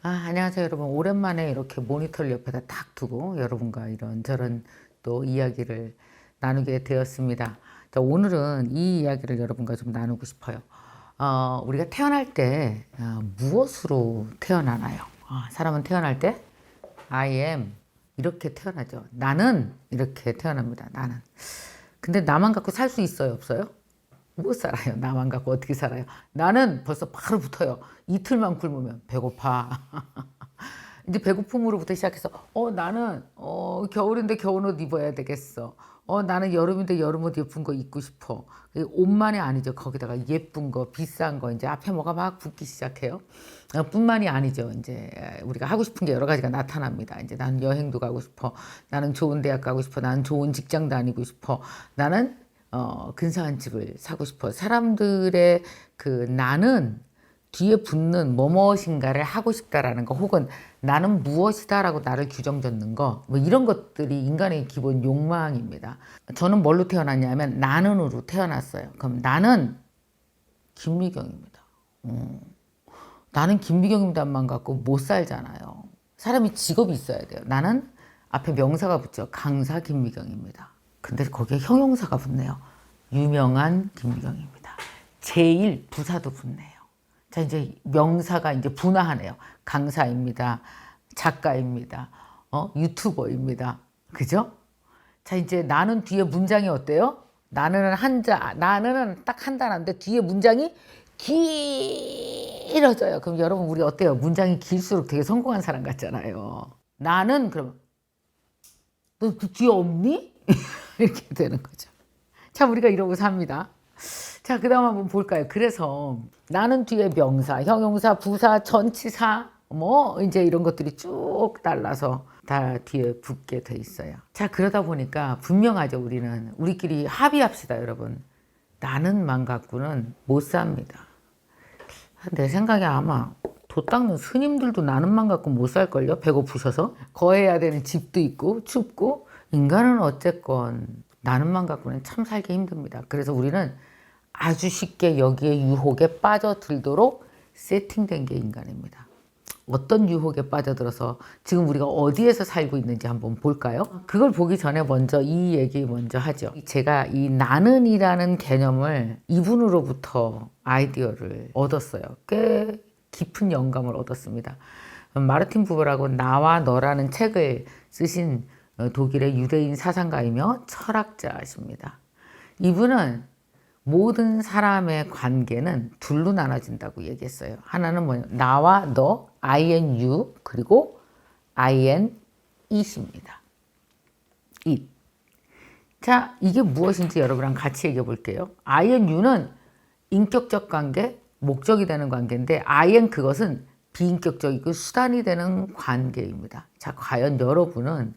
안녕하세요, 여러분. 오랜만에 이렇게 모니터를 옆에다 딱 두고 여러분과 이런저런 또 이야기를 나누게 되었습니다. 자, 오늘은 이 이야기를 여러분과 좀 나누고 싶어요. 우리가 태어날 때 무엇으로 태어나나요? 사람은 태어날 때 I am 이렇게 태어나죠. 나는 이렇게 태어납니다. 나는. 근데 나만 갖고 살 수 있어요, 없어요? 못 살아요. 나만 갖고 어떻게 살아요? 나는 벌써 바로 붙어요. 이틀만 굶으면 배고파. 이제 배고픔으로부터 시작해서 나는 겨울인데 겨울 옷 입어야 되겠어. 나는 여름인데 여름 옷 예쁜 거 입고 싶어. 옷만이 아니죠. 거기다가 예쁜 거, 비싼 거 이제 앞에 뭐가 막 붙기 시작해요. 뿐만이 아니죠. 이제 우리가 하고 싶은 게 여러 가지가 나타납니다. 이제 나는 여행도 가고 싶어. 나는 좋은 대학 가고 싶어. 나는 좋은 직장 다니고 싶어. 나는 근사한 집을 사고 싶어. 사람들의 그 나는 뒤에 붙는 무엇인가를 하고 싶다라는 거, 혹은 나는 무엇이다라고 나를 규정짓는 거, 뭐 이런 것들이 인간의 기본 욕망입니다. 저는 뭘로 태어났냐면 나는으로 태어났어요. 그럼 나는 김미경입니다. 나는 김미경입니다만 갖고 못 살잖아요. 사람이 직업이 있어야 돼요. 나는 앞에 명사가 붙죠. 강사 김미경입니다. 근데 거기에 형용사가 붙네요. 유명한 김미경입니다. 제일 부사도 붙네요. 자, 이제 명사가 이제 분화하네요. 강사입니다. 작가입니다. 유튜버입니다. 그죠? 자, 이제 나는 뒤에 문장이 어때요? 나는은 딱 한 단어인데 뒤에 문장이 길어져요. 그럼 여러분, 우리 어때요? 문장이 길수록 되게 성공한 사람 같잖아요. 나는, 그럼, 너 그 뒤에 없니? 이렇게 되는 거죠. 참, 우리가 이러고 삽니다. 자, 그 다음 한번 볼까요? 그래서 나는 뒤에 명사, 형용사, 부사, 전치사, 뭐 이제 이런 것들이 쭉 달라서 다 뒤에 붙게 돼 있어요. 자, 그러다 보니까 분명하죠. 우리끼리 합의합시다, 여러분. 나는만 갖고는 못 삽니다. 내 생각에 아마 도 닦는 스님들도 나는만 갖고 못 살걸요? 배고프셔서. 거해야 되는 집도 있고 춥고. 인간은 어쨌건 나는만 갖고는 참 살기 힘듭니다. 그래서 우리는 아주 쉽게 여기에 유혹에 빠져들도록 세팅된 게 인간입니다. 어떤 유혹에 빠져들어서 지금 우리가 어디에서 살고 있는지 한번 볼까요? 그걸 보기 전에 먼저 이 얘기 먼저 하죠. 제가 이 나는이라는 개념을 이분으로부터 아이디어를 얻었어요. 꽤 깊은 영감을 얻었습니다. 마르틴 부버라고 나와 너라는 책을 쓰신 독일의 유대인 사상가이며 철학자십니다. 이분은 모든 사람의 관계는 둘로 나눠진다고 얘기했어요. 하나는 뭐예요? 나와 너, I and you, 그리고 I and it입니다. it. 자, 이게 무엇인지 여러분랑 같이 얘기해 볼게요. I and you는 인격적 관계, 목적이 되는 관계인데 I and 그것은 비인격적이고 수단이 되는 관계입니다. 자, 과연 여러분은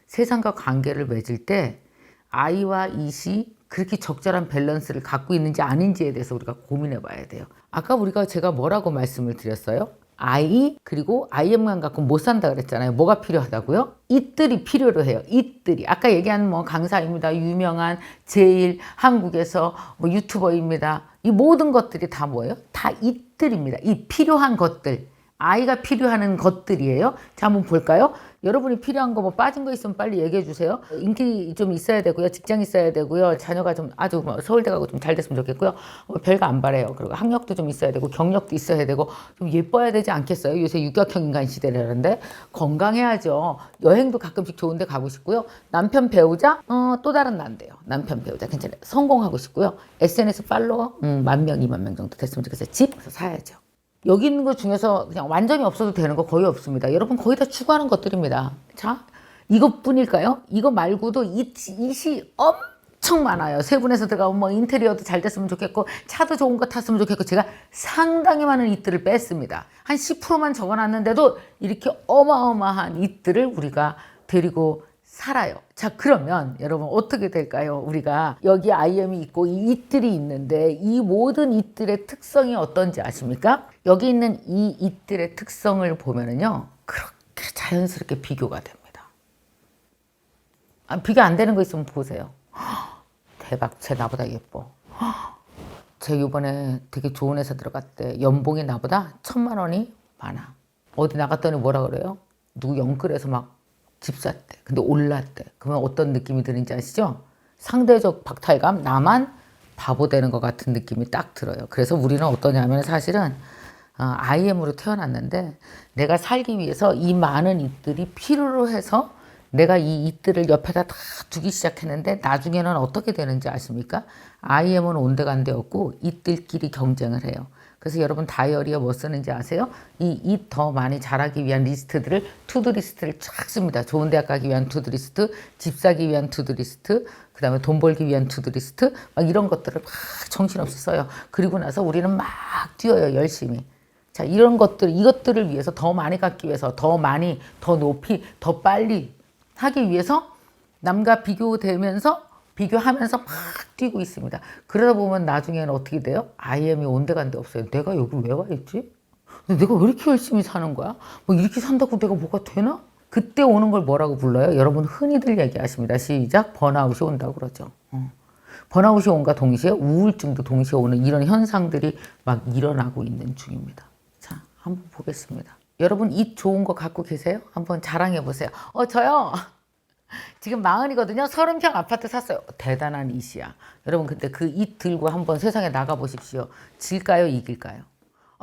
세상과 관계를 맺을 때 I와 it이 그렇게 적절한 밸런스를 갖고 있는지 아닌지에 대해서 우리가 고민해 봐야 돼요. 아까 제가 뭐라고 말씀을 드렸어요? I 그리고 IM만 갖고 못 산다 그랬잖아요. 뭐가 필요하다고요? it들이 필요로 해요. it들이. 아까 얘기한 뭐 강사입니다. 유명한 제일 한국에서 뭐 유튜버입니다. 이 모든 것들이 다 뭐예요? 다 it들입니다. 이 필요한 것들. I가 필요한 것들이에요. 자, 한번 볼까요? 여러분이 필요한 거 뭐 빠진 거 있으면 빨리 얘기해 주세요. 인기 좀 있어야 되고요. 직장 있어야 되고요. 자녀가 좀 아주 뭐 서울대 가고 좀 잘 됐으면 좋겠고요. 별거 안 바래요. 그리고 학력도 좀 있어야 되고 경력도 있어야 되고 좀 예뻐야 되지 않겠어요? 요새 육각형 인간 시대라는데 건강해야죠. 여행도 가끔씩 좋은 데 가고 싶고요. 남편 배우자? 또 다른 난데요. 남편 배우자 괜찮아요. 성공하고 싶고요. SNS 팔로워 10,000명, 20,000명 정도 됐으면 좋겠어요. 집 사야죠. 여기 있는 것 중에서 그냥 완전히 없어도 되는 거 거의 없습니다. 여러분 거의 다 추구하는 것들입니다. 자, 이것뿐일까요? 이거 말고도 it이 엄청 많아요. 세 분에서 들어가면 뭐 인테리어도 잘 됐으면 좋겠고 차도 좋은 거 탔으면 좋겠고 제가 상당히 많은 it들을 뺐습니다. 한 10%만 적어놨는데도 이렇게 어마어마한 it들을 우리가 데리고 살아요. 자, 그러면 여러분 어떻게 될까요? 우리가 여기 IM이 있고 이 it들이 있는데 이 모든 it들의 특성이 어떤지 아십니까? 여기 있는 이 it들의 특성을 보면은요, 그렇게 자연스럽게 비교가 됩니다. 비교 안 되는 거 있으면 보세요. 대박, 쟤 나보다 예뻐. 쟤 이번에 되게 좋은 회사 들어갔대. 연봉이 나보다 1,000만 원이 많아. 어디 나갔더니 뭐라 그래요? 누구 영끌에서 막 집 샀대. 근데 올랐대. 그러면 어떤 느낌이 드는지 아시죠? 상대적 박탈감, 나만 바보 되는 것 같은 느낌이 딱 들어요. 그래서 우리는 어떠냐면 사실은 IM으로 태어났는데 내가 살기 위해서 이 많은 잇들이 필요로 해서 내가 이 잇들을 옆에다 다 두기 시작했는데 나중에는 어떻게 되는지 아십니까? IM은 온데간데 없고 잇들끼리 경쟁을 해요. 그래서 여러분 다이어리에 뭐 쓰는지 아세요? 이 잇 더 많이 자라기 위한 리스트들을 투두 리스트를 쫙 씁니다. 좋은 대학 가기 위한 투두 리스트, 집 사기 위한 투두 리스트, 그 다음에 돈 벌기 위한 투두 리스트 막 이런 것들을 막 정신없이 써요. 그리고 나서 우리는 막 뛰어요. 열심히. 자, 이런 것들, 이것들을 위해서 더 많이 갖기 위해서 더 많이, 더 높이, 더 빨리 하기 위해서 남과 비교하면서 막 뛰고 있습니다. 그러다 보면 나중에는 어떻게 돼요? IM이 온데간데 없어요. 내가 여기 왜 와 있지? 내가 왜 이렇게 열심히 사는 거야? 뭐 이렇게 산다고 내가 뭐가 되나? 그때 오는 걸 뭐라고 불러요? 여러분 흔히들 얘기하십니다. 시작. 번아웃이 온다고 그러죠. 번아웃이 온과 동시에 우울증도 동시에 오는 이런 현상들이 막 일어나고 있는 중입니다. 자, 한번 보겠습니다. 여러분 잇 좋은 거 갖고 계세요? 한번 자랑해 보세요. 저요. 지금 40이거든요. 30평 아파트 샀어요. 대단한 잇이야. 여러분 근데 그 잇 들고 한번 세상에 나가 보십시오. 질까요? 이길까요?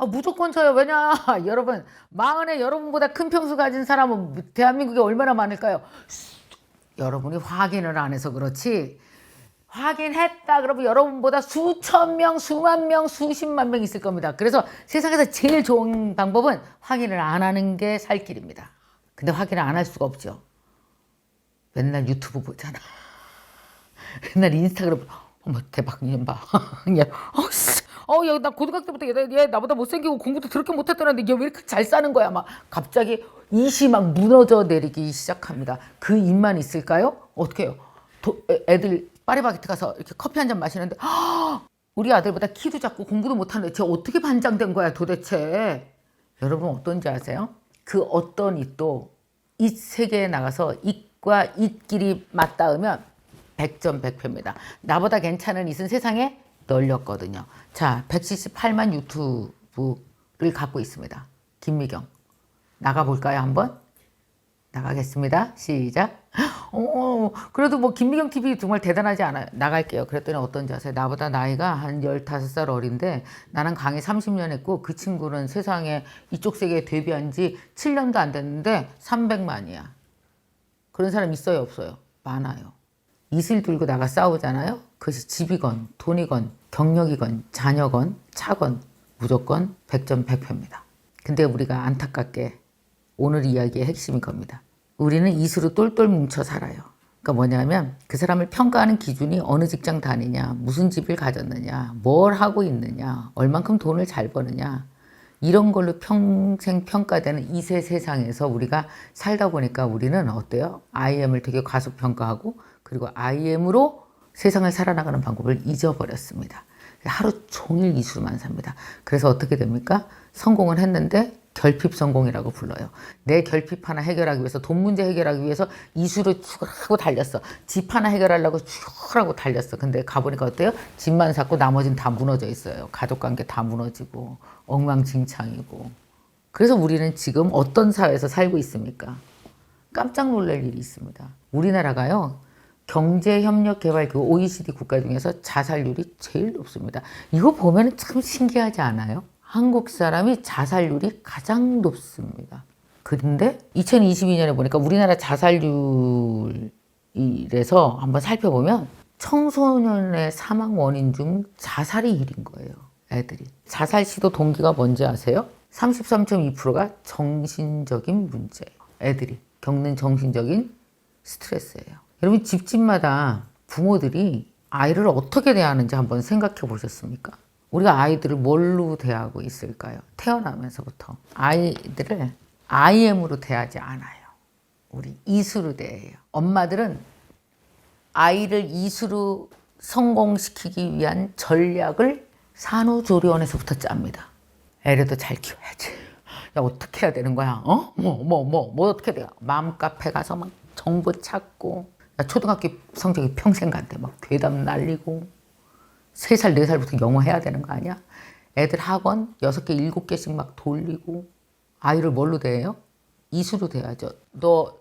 무조건 져요. 왜냐? 여러분 40에 여러분보다 큰 평수 가진 사람은 대한민국에 얼마나 많을까요? 여러분이 확인을 안 해서 그렇지. 확인했다 그러면 여러분보다 수천 명, 수만 명, 수십만 명 있을 겁니다. 그래서 세상에서 제일 좋은 방법은 확인을 안 하는 게 살 길입니다. 근데 확인을 안 할 수가 없죠. 맨날 유튜브 보잖아. 맨날 인스타그램. 어머 대박 이년 봐. 야, 야, 나 고등학교 때부터 얘 나보다 못생기고 공부도 그렇게 못했더라는데 얘 왜 이렇게 잘 사는 거야? 막 갑자기 잇이 막 무너져 내리기 시작합니다. 그 입만 있을까요? 어떻게 해요? 애들 파리바게트 가서 이렇게 커피 한 잔 마시는데 우리 아들보다 키도 작고 공부도 못하는데 쟤 어떻게 반장된 거야 도대체? 여러분 어떤지 아세요? 그 어떤 잇도 잇 세계에 나가서 잇과 잇끼리 맞닿으면 100점 100패입니다. 나보다 괜찮은 잇은 세상에 널렸거든요. 자, 178만 유튜브를 갖고 있습니다. 김미경. 나가볼까요 한번? 나가겠습니다. 시작. 그래도 뭐 김미경 TV 정말 대단하지 않아요. 나갈게요. 그랬더니 어떤지 아세요? 나보다 나이가 한 15살 어린데 나는 강의 30년 했고 그 친구는 세상에 이쪽 세계에 데뷔한 지 7년도 안 됐는데 300만이야. 그런 사람 있어요? 없어요? 많아요. 잇을 들고 나가 싸우잖아요. 그것이 집이건 돈이건 경력이건 자녀건 차건 무조건 100점 100패입니다. 근데 우리가 안타깝게 오늘 이야기의 핵심인 겁니다. 우리는 잇으로 똘똘 뭉쳐 살아요. 그러니까 뭐냐면 그 사람을 평가하는 기준이 어느 직장 다니냐, 무슨 집을 가졌느냐, 뭘 하고 있느냐, 얼만큼 돈을 잘 버느냐 이런 걸로 평생 평가되는 잇의 세상에서 우리가 살다 보니까 우리는 어때요? IM을 되게 과소평가하고 그리고 IM으로 세상을 살아나가는 방법을 잊어버렸습니다. 하루 종일 잇으로만 삽니다. 그래서 어떻게 됩니까? 성공을 했는데 결핍 성공이라고 불러요. 내 결핍 하나 해결하기 위해서 돈 문제 해결하기 위해서 이수로 쭉 하고 달렸어. 집 하나 해결하려고 쭉 하고 달렸어. 근데 가보니까 어때요? 집만 샀고 나머지는 다 무너져 있어요. 가족관계 다 무너지고 엉망진창이고. 그래서 우리는 지금 어떤 사회에서 살고 있습니까? 깜짝 놀랄 일이 있습니다. 우리나라가요. 경제협력개발기구 OECD 국가 중에서 자살률이 제일 높습니다. 이거 보면 참 신기하지 않아요? 한국 사람이 자살률이 가장 높습니다. 그런데 2022년에 보니까 우리나라 자살률에서 한번 살펴보면 청소년의 사망 원인 중 자살이 1인 거예요. 애들이. 자살 시도 동기가 뭔지 아세요? 33.2%가 정신적인 문제예요. 애들이 겪는 정신적인 스트레스예요. 여러분 집집마다 부모들이 아이를 어떻게 대하는지 한번 생각해 보셨습니까? 우리가 아이들을 뭘로 대하고 있을까요? 태어나면서부터 아이들을 IM으로 대하지 않아요. 우리 잇으로 대해요. 엄마들은 아이를 잇으로 성공시키기 위한 전략을 산후조리원에서부터 짭니다. 애래도 잘 키워야지. 야 어떻게 해야 되는 거야? 뭐 어떻게 돼요? 맘카페 가서 막 정보 찾고 야, 초등학교 성적이 평생 간대. 막 괴담 날리고 3살, 4살부터 영어 해야 되는 거 아니야? 애들 학원 6개, 7개씩 막 돌리고 아이를 뭘로 대해요? 이수로 대야죠. 너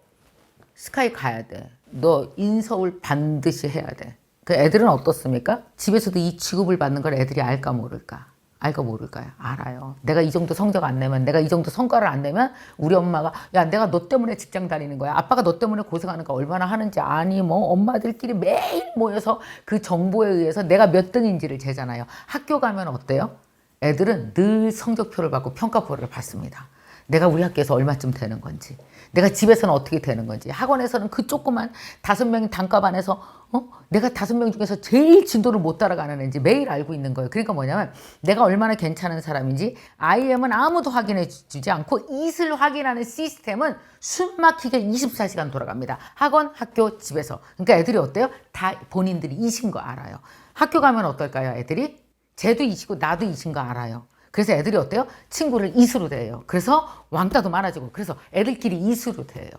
스카이 가야 돼. 너 인서울 반드시 해야 돼. 그 애들은 어떻습니까? 집에서도 이 취급을 받는 걸 애들이 알까 모를까? 알까 모를까요? 알아요. 내가 이 정도 성적 안 내면, 내가 이 정도 성과를 안 내면 우리 엄마가 야 내가 너 때문에 직장 다니는 거야. 아빠가 너 때문에 고생하는 거 얼마나 하는지 아니 뭐 엄마들끼리 매일 모여서 그 정보에 의해서 내가 몇 등인지를 재잖아요. 학교 가면 어때요? 애들은 늘 성적표를 받고 평가표를 받습니다. 내가 우리 학교에서 얼마쯤 되는 건지, 내가 집에서는 어떻게 되는 건지, 학원에서는 그 조그만 5명이 단과반에서 내가 5명 중에서 제일 진도를 못 따라가는 애인지 매일 알고 있는 거예요. 그러니까 뭐냐면 내가 얼마나 괜찮은 사람인지 IM은 아무도 확인해 주지 않고 이슬 확인하는 시스템은 숨막히게 24시간 돌아갑니다. 학원, 학교, 집에서. 그러니까 애들이 어때요? 다 본인들이 이신 거 알아요. 학교 가면 어떨까요, 애들이? 쟤도 이시고 나도 이신 거 알아요. 그래서 애들이 어때요? 친구를 이수로 대해요. 그래서 왕따도 많아지고 그래서 애들끼리 이수로 대해요.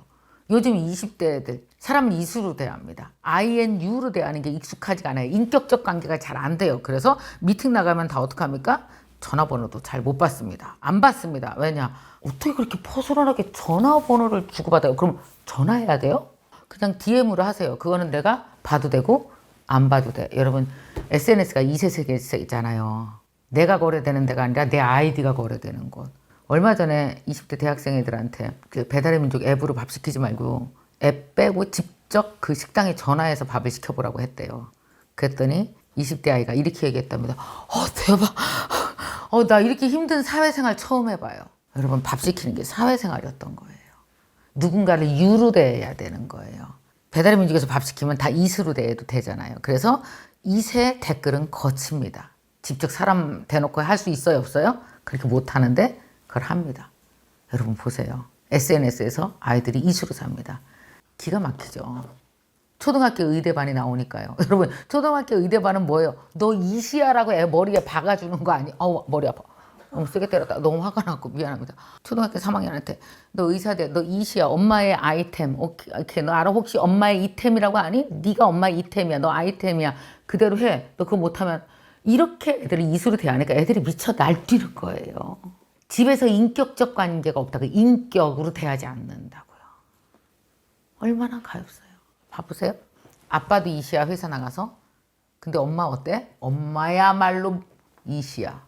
요즘 20대 애들 사람을 이수로 대합니다. INU로 대하는 게 익숙하지가 않아요. 인격적 관계가 잘 안 돼요. 그래서 미팅 나가면 다 어떡합니까? 전화번호도 잘 못 받습니다. 안 받습니다. 왜냐? 어떻게 그렇게 포스런하게 전화번호를 주고받아요? 그럼 전화해야 돼요? 그냥 DM으로 하세요. 그거는 내가 봐도 되고 안 봐도 돼. 여러분 SNS가 2세 세계잖아요. 내가 거래되는 데가 아니라 내 아이디가 거래되는 곳. 얼마 전에 20대 대학생 애들한테 그 배달의 민족 앱으로 밥 시키지 말고 앱 빼고 직접 그 식당에 전화해서 밥을 시켜보라고 했대요. 그랬더니 20대 아이가 이렇게 얘기했답니다. 대박. 나 이렇게 힘든 사회생활 처음 해봐요. 여러분 밥 시키는 게 사회생활이었던 거예요. 누군가를 유로 대해야 되는 거예요. 배달의 민족에서 밥 시키면 다 이수로 대해도 되잖아요. 그래서 2세 댓글은 거칩니다. 직접 사람 대놓고 할 수 있어요, 없어요? 그렇게 못하는데 그걸 합니다. 여러분 보세요. SNS에서 아이들이 이수로 삽니다. 기가 막히죠. 초등학교 의대반이 나오니까요. 여러분 초등학교 의대반은 뭐예요? 너 이시야라고 애 머리에 박아주는 거 아니? 머리 아파. 너무 세게 때렸다. 너무 화가 났고 미안합니다. 초등학교 3학년한테 너 의사대, 너 이시야, 엄마의 아이템. 오케이, 너 알아? 혹시 엄마의 이템이라고 아니? 네가 엄마의 이템이야. 너 아이템이야. 그대로 해. 너 그거 못하면 이렇게 애들을 이수로 대하니까 애들이 미쳐 날뛰는 거예요. 집에서 인격적 관계가 없다고 인격으로 대하지 않는다고요. 얼마나 가엾어요. 봐보세요. 아빠도 이시야 회사 나가서. 근데 엄마 어때? 엄마야말로 이시야.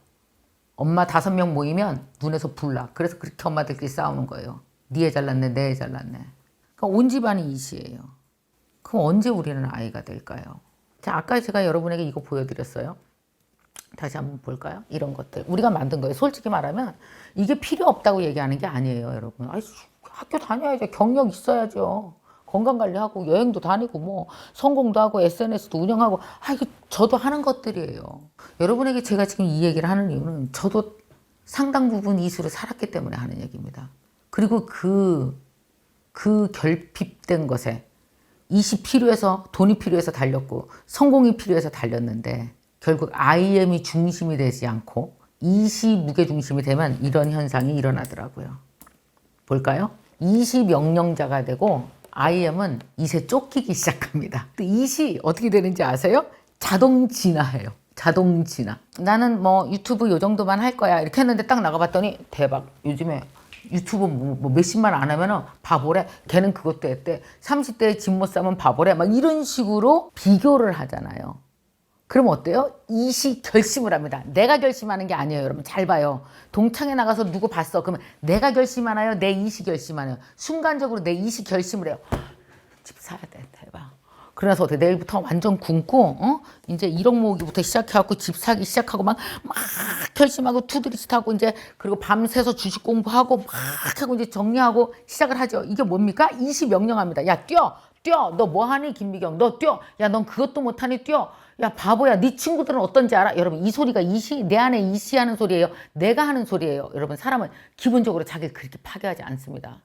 엄마 5명 모이면 눈에서 불나. 그래서 그렇게 엄마들끼리 싸우는 거예요. 네 애 잘났네, 내 애 잘났네. 그럼 온 집안이 이시예요. 그럼 언제 우리는 아이가 될까요? 자, 아까 제가 여러분에게 이거 보여드렸어요. 다시 한번 볼까요? 이런 것들 우리가 만든 거예요. 솔직히 말하면 이게 필요 없다고 얘기하는 게 아니에요, 여러분. 학교 다녀야죠. 경력 있어야죠. 건강관리하고 여행도 다니고 뭐 성공도 하고 SNS도 운영하고 이거 저도 하는 것들이에요. 여러분에게 제가 지금 이 얘기를 하는 이유는 저도 상당 부분 이수로 살았기 때문에 하는 얘기입니다. 그리고 그 결핍된 것에 이시 필요해서 돈이 필요해서 달렸고 성공이 필요해서 달렸는데 결국 IM이 중심이 되지 않고 이시 무게중심이 되면 이런 현상이 일어나더라고요. 볼까요? 이시 명령자가 되고 IM은 이세 쫓기기 시작합니다. 이시 어떻게 되는지 아세요? 자동 진화예요. 자동 진화. 나는 뭐 유튜브 요 정도만 할 거야 이렇게 했는데 딱 나가봤더니 대박. 요즘에 유튜브 뭐 몇십만 안 하면은 바보래. 걔는 그것도 했대. 30대에 집 못 사면 바보래. 막 이런 식으로 비교를 하잖아요. 그럼 어때요? 이시 결심을 합니다. 내가 결심하는 게 아니에요, 여러분. 잘 봐요. 동창회 나가서 누구 봤어? 그러면 내가 결심하나요? 내 이시 결심하나요? 순간적으로 내 이시 결심을 해요. 집 사야 돼, 대박. 그래서 어떻게 내일부터 완전 굶고 이제 1억 모으기부터 시작해갖고 집 사기 시작하고 막 결심하고 투두리스트 하고 이제 그리고 밤새서 주식 공부하고 막 하고 이제 정리하고 시작을 하죠. 이게 뭡니까? 이시 명령합니다. 야, 뛰어. 너 뭐하니 김미경? 너 뛰어. 야, 넌 그것도 못하니 뛰어. 야, 바보야. 네 친구들은 어떤지 알아? 여러분, 이 소리가 이시, 내 안에 이시 하는 소리예요. 내가 하는 소리예요. 여러분, 사람은 기본적으로 자기를 그렇게 파괴하지 않습니다.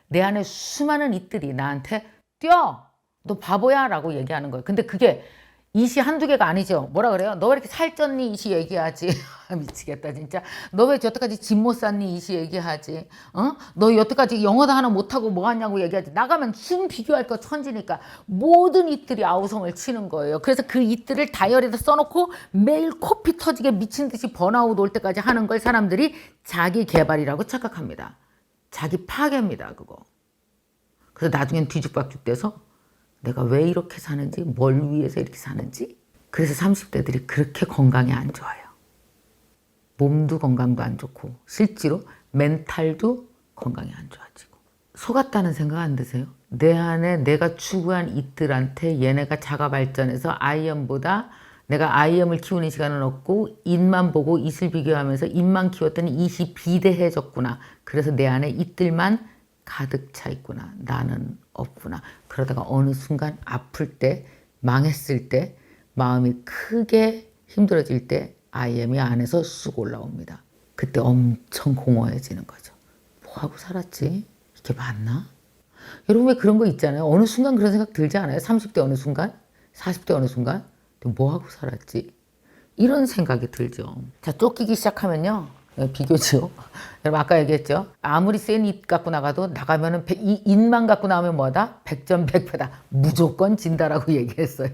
내 안에 수많은 이들이 나한테 뛰어. 너 바보야 라고 얘기하는 거예요. 근데 그게 이시 한두 개가 아니죠. 뭐라 그래요? 너 왜 이렇게 살쪘니? 이시 얘기하지. 미치겠다 진짜. 너 왜 여태까지 집 못 샀니? 이시 얘기하지. 너 여태까지 영어도 하나 못하고 뭐 하냐고 얘기하지. 나가면 숨 비교할 거 천지니까 모든 이들이 아우성을 치는 거예요. 그래서 그 이들을 다이어리에다 써놓고 매일 코피 터지게 미친 듯이 번아웃 올 때까지 하는 걸 사람들이 자기 개발이라고 착각합니다. 자기 파괴입니다. 그거. 그래서 나중엔 뒤죽박죽 돼서 내가 왜 이렇게 사는지, 뭘 위해서 이렇게 사는지. 그래서 30대들이 그렇게 건강이 안 좋아요. 몸도 건강도 안 좋고 실제로 멘탈도 건강이 안 좋아지고. 속았다는 생각 안 드세요? 내 안에 내가 추구한 이들한테 얘네가 자가 발전해서 아이엠보다 내가 아이엠을 키우는 시간은 없고 잇만 보고 잇을 비교하면서 잇만 키웠더니 잇이 비대해졌구나. 그래서 내 안에 이들만 가득 차 있구나. 나는 없구나. 그러다가 어느 순간 아플 때, 망했을 때, 마음이 크게 힘들어질 때 IM이 안에서 쑥 올라옵니다. 그때 엄청 공허해지는 거죠. 뭐하고 살았지? 이게 맞나? 여러분 왜 그런 거 있잖아요. 어느 순간 그런 생각 들지 않아요? 30대 어느 순간? 40대 어느 순간? 뭐하고 살았지? 이런 생각이 들죠. 자, 쫓기기 시작하면요. 비교죠. 여러분 아까 얘기했죠. 아무리 센 잇 갖고 나가면은 이 잇만 갖고 나오면 뭐다? 100점 100패다. 무조건 진다라고 얘기했어요.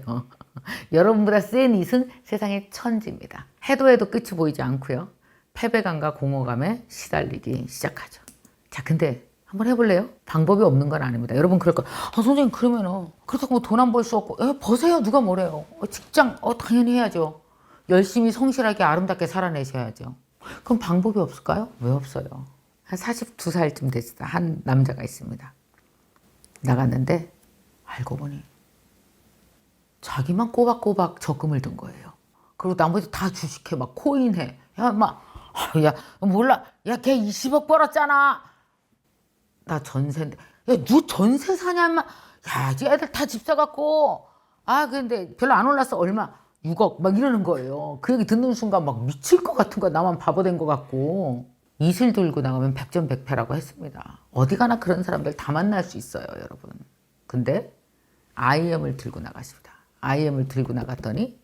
여러분보다 센 잇은 세상의 천지입니다. 해도 해도 끝이 보이지 않고요. 패배감과 공허감에 시달리기 시작하죠. 자, 근데 한번 해볼래요? 방법이 없는 건 아닙니다. 여러분 그럴 거, 선생님 그러면은 그렇다고 뭐 돈 안 벌 수 없고, 버세요. 누가 뭐래요? 직장, 당연히 해야죠. 열심히 성실하게 아름답게 살아내셔야죠. 그럼 방법이 없을까요? 왜 없어요? 한 42살쯤 됐을 때 한 남자가 있습니다. 나갔는데 알고 보니 자기만 꼬박꼬박 적금을 든 거예요. 그리고 나머지 다 주식해, 막 코인해. 야, 몰라. 야, 걔 20억 벌었잖아. 나 전세인데. 야, 너 전세 사냐면. 야, 이제 애들 다 집 사갖고. 근데 별로 안 올랐어. 얼마? 6억 막 이러는 거예요. 그 얘기 듣는 순간 막 미칠 것 같은 거야. 나만 바보 된 것 같고. 잇을 들고 나가면 100점 100패라고 했습니다. 어디 가나 그런 사람들 다 만날 수 있어요, 여러분. 근데 IM을 들고 나갔습니다. IM을 들고 나갔더니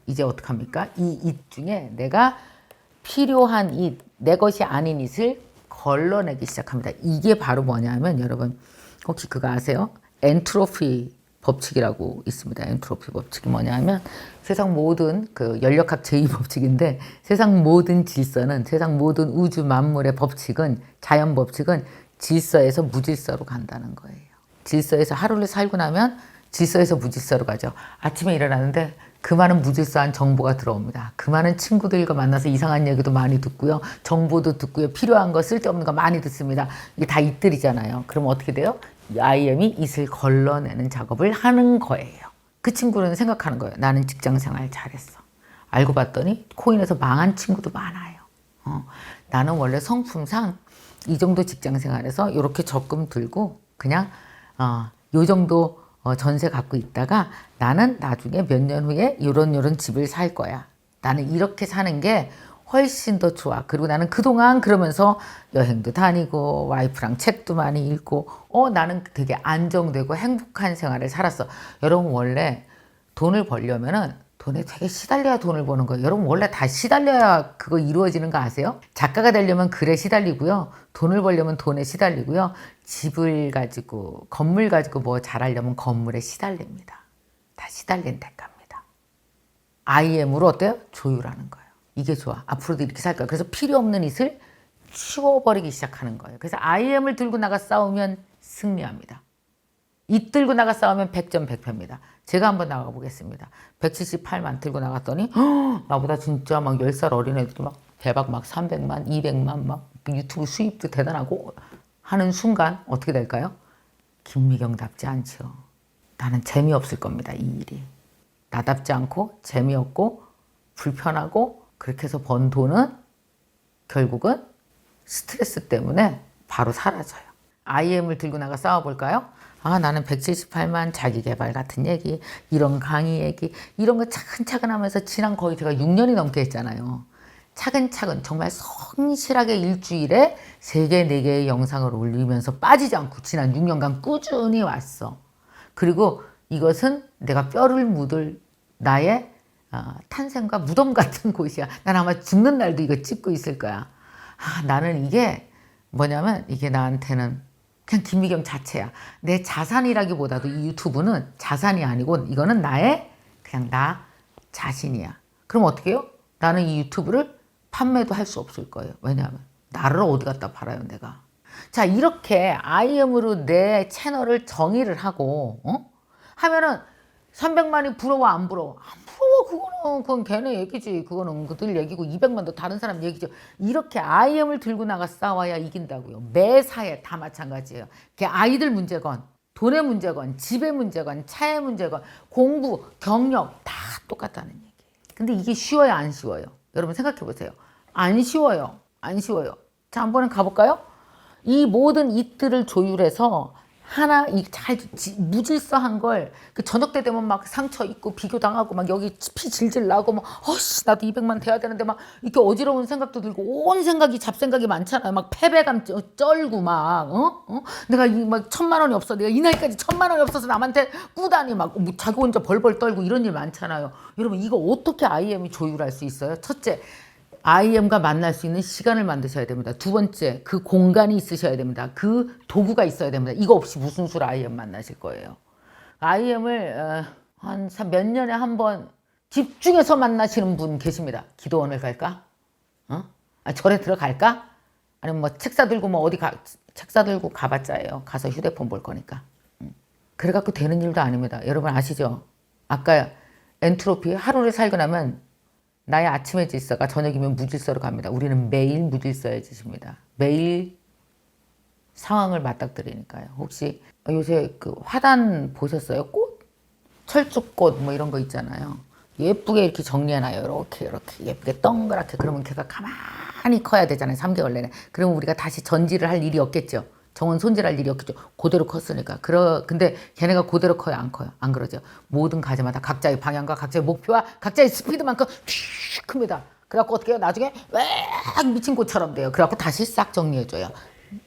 이제 어떡합니까? 이 잇 중에 내가 필요한 잇, 내 것이 아닌 잇을 걸러내기 시작합니다. 이게 바로 뭐냐면 여러분 혹시 그거 아세요? 엔트로피 법칙이라고 있습니다. 엔트로피 법칙이 뭐냐면 세상 모든 그 연력학 제2법칙인데 세상 모든 질서는 세상 모든 우주 만물의 법칙은 자연 법칙은 질서에서 무질서로 간다는 거예요. 질서에서 하루를 살고 나면 질서에서 무질서로 가죠. 아침에 일어나는데 그 많은 무질서한 정보가 들어옵니다. 그 많은 친구들과 만나서 이상한 얘기도 많이 듣고요. 정보도 듣고요. 필요한 거 쓸데없는 거 많이 듣습니다. 이게 다 잇들이잖아요. 그럼 어떻게 돼요? IM이 잇을 걸러내는 작업을 하는 거예요. 그 친구는 생각하는 거예요. 나는 직장생활 잘했어. 알고 봤더니 코인에서 망한 친구도 많아요. 나는 원래 성품상 이 정도 직장생활에서 이렇게 적금 들고 그냥 요 정도 전세 갖고 있다가 나는 나중에 몇 년 후에 요런 집을 살 거야. 나는 이렇게 사는 게 훨씬 더 좋아. 그리고 나는 그동안 그러면서 여행도 다니고 와이프랑 책도 많이 읽고 나는 되게 안정되고 행복한 생활을 살았어. 여러분 원래 돈을 벌려면은 돈에 되게 시달려야 돈을 버는 거예요. 여러분 원래 다 시달려야 그거 이루어지는 거 아세요? 작가가 되려면 글에 시달리고요. 돈을 벌려면 돈에 시달리고요. 집을 가지고 건물 가지고 뭐 잘하려면 건물에 시달립니다. 다 시달린 대가입니다. IM으로 어때요? 조율하는 거예요. 이게 좋아. 앞으로도 이렇게 살 거야. 그래서 필요 없는 잇을 치워버리기 시작하는 거예요. 그래서 IM을 들고 나가 싸우면 승리합니다. 잇 들고 나가 싸우면 100점 100패입니다. 제가 한번 나가 보겠습니다. 178만 들고 나갔더니 나보다 진짜 막 10살 어린 애들이 막 대박 막 300만, 200만 막 유튜브 수입도 대단하고 하는 순간 어떻게 될까요? 김미경답지 않죠. 나는 재미없을 겁니다. 이 일이. 나답지 않고 재미없고 불편하고 그렇게 해서 번 돈은 결국은 스트레스 때문에 바로 사라져요. IM을 들고 나가 싸워볼까요? 나는 178만 자기계발 같은 얘기, 이런 강의 얘기, 이런 거 차근차근 하면서 지난 거의 제가 6년이 넘게 했잖아요. 차근차근 정말 성실하게 일주일에 3개, 4개의 영상을 올리면서 빠지지 않고 지난 6년간 꾸준히 왔어. 그리고 이것은 내가 뼈를 묻을 나의 탄생과 무덤 같은 곳이야. 난 아마 죽는 날도 이거 찍고 있을 거야. 나는 이게 뭐냐면 이게 나한테는 그냥 김미경 자체야. 내 자산이라기보다도 이 유튜브는 자산이 아니고 이거는 나의 그냥 나 자신이야. 그럼 어떻게 해요? 나는 이 유튜브를 판매도 할 수 없을 거예요. 왜냐하면 나를 어디 갖다 팔아요 내가. 자, 이렇게 IM으로 내 채널을 정의를 하고 하면은 300만이 부러워 안 부러워? 안 부러워. 그건 걔네 얘기지. 그거는 그들 얘기고 200만도 다른 사람 얘기죠. 이렇게 IM을 들고 나가 싸워야 이긴다고요. 매사에 다 마찬가지예요. 그게 아이들 문제건 돈의 문제건 집의 문제건 차의 문제건 공부, 경력 다 똑같다는 얘기예요. 근데 이게 쉬워요 안 쉬워요? 여러분 생각해 보세요. 안 쉬워요. 안 쉬워요. 자, 한번 가볼까요? 이 모든 이들을 조율해서 하나 잘 무질서한 걸 그 저녁 때 되면 막 상처 입고 비교당하고 막 여기 피 질질 나고 막 어씨 나도 200만 돼야 되는데 막 이렇게 어지러운 생각도 들고 온 생각이 잡생각이 많잖아요. 막 패배감 쩔고 막 내가 막 1,000만 원이 없어. 내가 이 나이까지 1,000만 원이 없어서 남한테 꾸다니 막 자기 혼자 벌벌 떨고 이런 일 많잖아요. 여러분 이거 어떻게 IM이 조율할 수 있어요? 첫째, IM과 만날 수 있는 시간을 만드셔야 됩니다. 두 번째, 그 공간이 있으셔야 됩니다. 그 도구가 있어야 됩니다. 이거 없이 무슨 수로 IM 만나실 거예요. IM을 한 몇 년에 한 번 집중해서 만나시는 분 계십니다. 기도원을 갈까? 절에 들어갈까? 아니면 뭐 책 사들고 뭐 어디 책 사들고 가봤자예요. 가서 휴대폰 볼 거니까. 그래갖고 되는 일도 아닙니다. 여러분 아시죠? 아까 엔트로피 하루를 살고 나면 나의 아침의 질서가 저녁이면 무질서로 갑니다. 우리는 매일 무질서의 짓입니다. 매일 상황을 맞닥뜨리니까요. 혹시 요새 그 화단 보셨어요? 꽃? 철쭉꽃 뭐 이런 거 있잖아요. 예쁘게 이렇게 정리해놔요. 이렇게 예쁘게 동그랗게. 그러면 걔가 가만히 커야 되잖아요. 3개월 내내. 그러면 우리가 다시 전지를 할 일이 없겠죠. 정원 손질할 일이 없겠죠. 그대로 컸으니까. 근데 걔네가 그대로 커요? 안 커요? 안 그러죠. 모든 가지마다 각자의 방향과 각자의 목표와 각자의 스피드만큼 휙 큽니다. 그래갖고 어떻게 해요? 나중에 왜 미친 꽃처럼 돼요. 그래갖고 다시 싹 정리해줘요.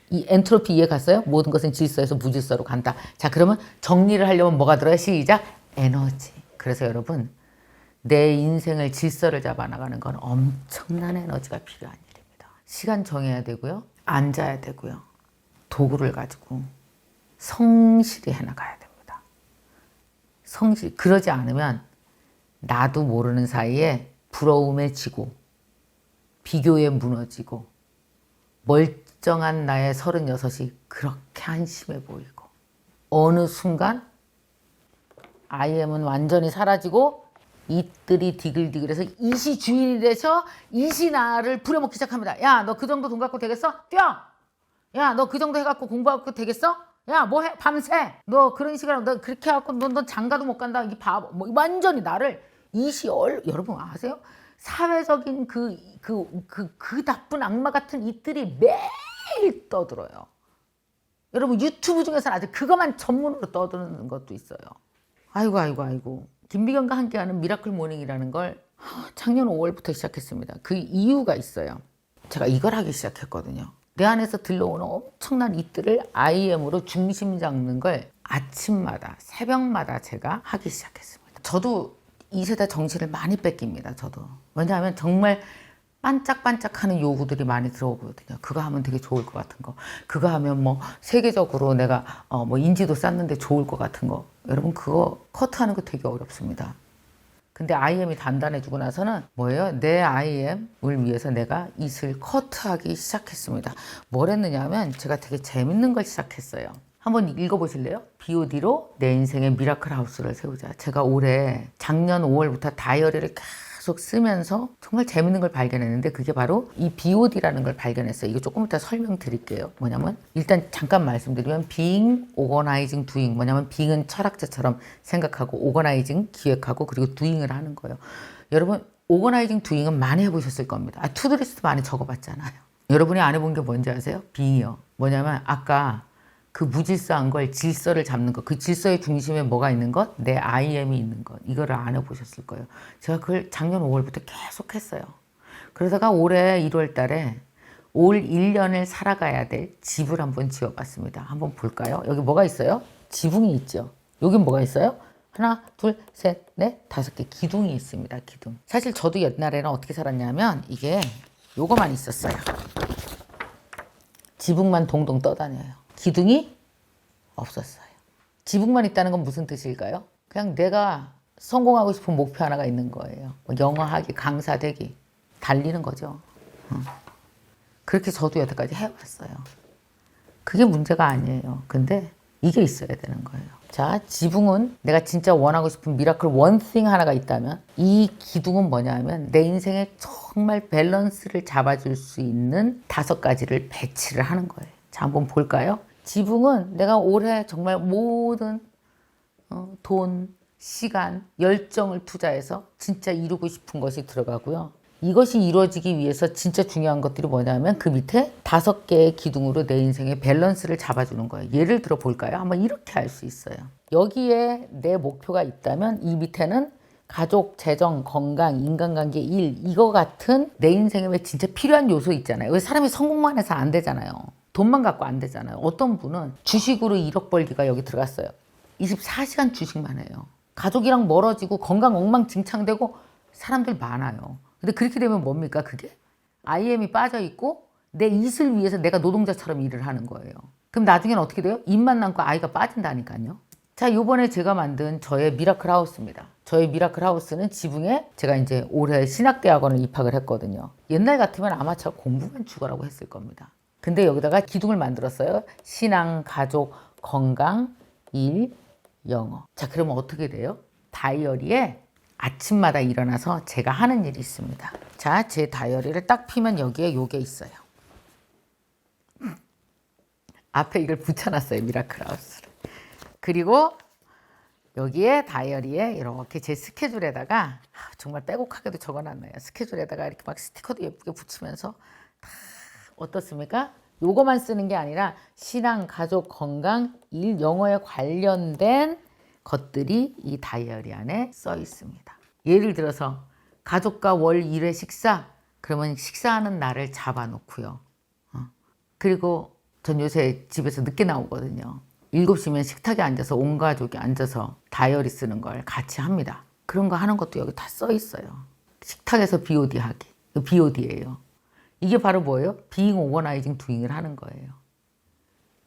이 엔트로피 이해 갔어요? 모든 것은 질서에서 무질서로 간다. 자, 그러면 정리를 하려면 뭐가 들어요? 시작! 에너지. 그래서 여러분, 내 인생을 질서를 잡아나가는 건 엄청난 에너지가 필요한 일입니다. 시간 정해야 되고요. 앉아야 되고요. 도구를 가지고 성실히 해나가야 됩니다. 성실. 그러지 않으면 나도 모르는 사이에 부러움에 지고 비교에 무너지고 멀쩡한 나의 36이 그렇게 한심해 보이고 어느 순간 IM은 완전히 사라지고 이들이 디글디글해서 이시 주인이 돼서 이시 나를 부려먹기 시작합니다. 야, 너 그 정도 돈 갖고 되겠어? 뛰어! 야, 너 그 정도 해갖고 공부하고 되겠어? 야, 뭐 해? 밤새. 너 그런 시간에 너 그렇게 해갖고 넌 장가도 못 간다. 이 바보. 뭐 완전히 나를 여러분 아세요? 사회적인 그 나쁜 악마 같은 이들이 매일 떠들어요. 여러분 유튜브 중에서는 아직 그것만 전문으로 떠드는 것도 있어요. 아이고. 김미경과 함께하는 미라클 모닝이라는 걸 작년 5월부터 시작했습니다. 그 이유가 있어요. 제가 이걸 하기 시작했거든요. 내 안에서 들러오는 엄청난 이들을 IM으로 중심 잡는 걸 아침마다 새벽마다 제가 하기 시작했습니다. 저도 이 세대 정신을 많이 뺏깁니다. 저도. 왜냐하면 정말 반짝반짝하는 요구들이 많이 들어오거든요. 그거 하면 되게 좋을 것 같은 거. 그거 하면 뭐 세계적으로 내가 뭐 인지도 쌓는데 좋을 것 같은 거. 여러분 그거 커트하는 거 되게 어렵습니다. 근데 IM이 단단해지고 나서는 뭐예요? 내 IM을 위해서 내가 이슬 커트하기 시작했습니다. 뭘 했느냐면 제가 되게 재밌는 걸 시작했어요. 한번 읽어보실래요? BOD로 내 인생의 미라클 하우스를 세우자. 제가 올해 작년 5월부터 다이어리를 계속 쓰면서 정말 재밌는 걸 발견했는데 그게 바로 이 BOD라는 걸 발견했어요. 이거 조금 이따 설명드릴게요. 뭐냐면 일단 잠깐 말씀드리면 being, organizing, doing. 뭐냐면 being은 철학자처럼 생각하고 organizing, 기획하고 그리고 doing을 하는 거예요. 여러분 organizing, doing은 많이 해보셨을 겁니다. 투두리스트 많이 적어봤잖아요. 여러분이 안 해본 게 뭔지 아세요? being이요. 뭐냐면 아까 그 무질서한 걸 질서를 잡는 것, 그 질서의 중심에 뭐가 있는 것? 내 IM이 있는 것. 이거를 안 해보셨을 거예요. 제가 그걸 작년 5월부터 계속 했어요. 그러다가 올해 1월 달에 올 1년을 살아가야 될 집을 한번 지어봤습니다. 한번 볼까요? 여기 뭐가 있어요? 지붕이 있죠. 여긴 뭐가 있어요? 하나, 둘, 셋, 넷, 5개 기둥이 있습니다. 기둥. 사실 저도 옛날에는 어떻게 살았냐면 이게 요거만 있었어요. 지붕만 동동 떠다녀요. 기둥이 없었어요. 지붕만 있다는 건 무슨 뜻일까요? 그냥 내가 성공하고 싶은 목표 하나가 있는 거예요. 뭐 영어 하기, 강사 되기, 달리는 거죠. 그렇게 저도 여태까지 해왔어요. 그게 문제가 아니에요. 근데 이게 있어야 되는 거예요. 자, 지붕은 내가 진짜 원하고 싶은 미라클 원띵 하나가 있다면 이 기둥은 뭐냐면 내 인생에 정말 밸런스를 잡아줄 수 있는 5가지를 배치를 하는 거예요. 자, 한번 볼까요? 지붕은 내가 올해 정말 모든 돈, 시간, 열정을 투자해서 진짜 이루고 싶은 것이 들어가고요. 이것이 이루어지기 위해서 진짜 중요한 것들이 뭐냐면 그 밑에 5개의 기둥으로 내 인생의 밸런스를 잡아주는 거예요. 예를 들어 볼까요? 한번 이렇게 할 수 있어요. 여기에 내 목표가 있다면 이 밑에는 가족, 재정, 건강, 인간관계, 일 이거 같은 내 인생에 왜 진짜 필요한 요소 있잖아요. 왜 사람이 성공만 해서 안 되잖아요. 돈만 갖고 안 되잖아요. 어떤 분은 주식으로 1억 벌기가 여기 들어갔어요. 24시간 주식만 해요. 가족이랑 멀어지고 건강 엉망진창되고 사람들 많아요. 근데 그렇게 되면 뭡니까 그게? IM이 빠져 있고 내 이익을 위해서 내가 노동자처럼 일을 하는 거예요. 그럼 나중에는 어떻게 돼요? 입만 남고 아이가 빠진다니까요. 자, 요번에 제가 만든 저의 미라클 하우스입니다. 저의 미라클 하우스는 지붕에 제가 이제 올해 신학대학원을 입학을 했거든요. 옛날 같으면 아마 제가 공부만 죽어라고 했을 겁니다. 근데 여기다가 기둥을 만들었어요. 신앙, 가족, 건강, 일, 영어. 자, 그러면 어떻게 돼요? 다이어리에 아침마다 일어나서 제가 하는 일이 있습니다. 자, 제 다이어리를 딱 피면 여기에 요게 있어요. 앞에 이걸 붙여놨어요. 미라클 하우스를. 그리고 여기에 다이어리에 이렇게 제 스케줄에다가 정말 빼곡하게도 적어놨네요. 스케줄에다가 이렇게 막 스티커도 예쁘게 붙이면서 다 어떻습니까? 요거만 쓰는 게 아니라 신앙, 가족, 건강, 일, 영어에 관련된 것들이 이 다이어리 안에 써 있습니다. 예를 들어서 가족과 월 1회 식사 그러면 식사하는 날을 잡아놓고요. 그리고 전 요새 집에서 늦게 나오거든요. 7시면 식탁에 앉아서 온 가족이 앉아서 다이어리 쓰는 걸 같이 합니다. 그런 거 하는 것도 여기 다 써 있어요. 식탁에서 BOD 하기. BOD예요. 이게 바로 뭐예요? Being Organizing Doing을 하는 거예요.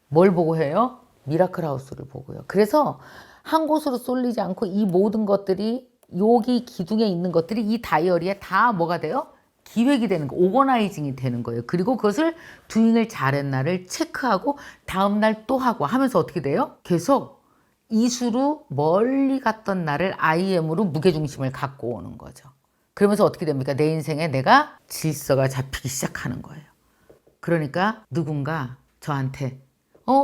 뭘 보고 해요? 미라클 하우스를 보고요. 그래서 한 곳으로 쏠리지 않고 이 모든 것들이 여기 기둥에 있는 것들이 이 다이어리에 다 뭐가 돼요? 기획이 되는 거, 오거나이징이 되는 거예요. 그리고 그것을 두잉을 잘했나를 체크하고 다음날 또 하고 하면서 어떻게 돼요? 계속 이수로 멀리 갔던 나를 IM으로 무게중심을 갖고 오는 거죠. 그러면서 어떻게 됩니까? 내 인생에 내가 질서가 잡히기 시작하는 거예요. 그러니까 누군가 저한테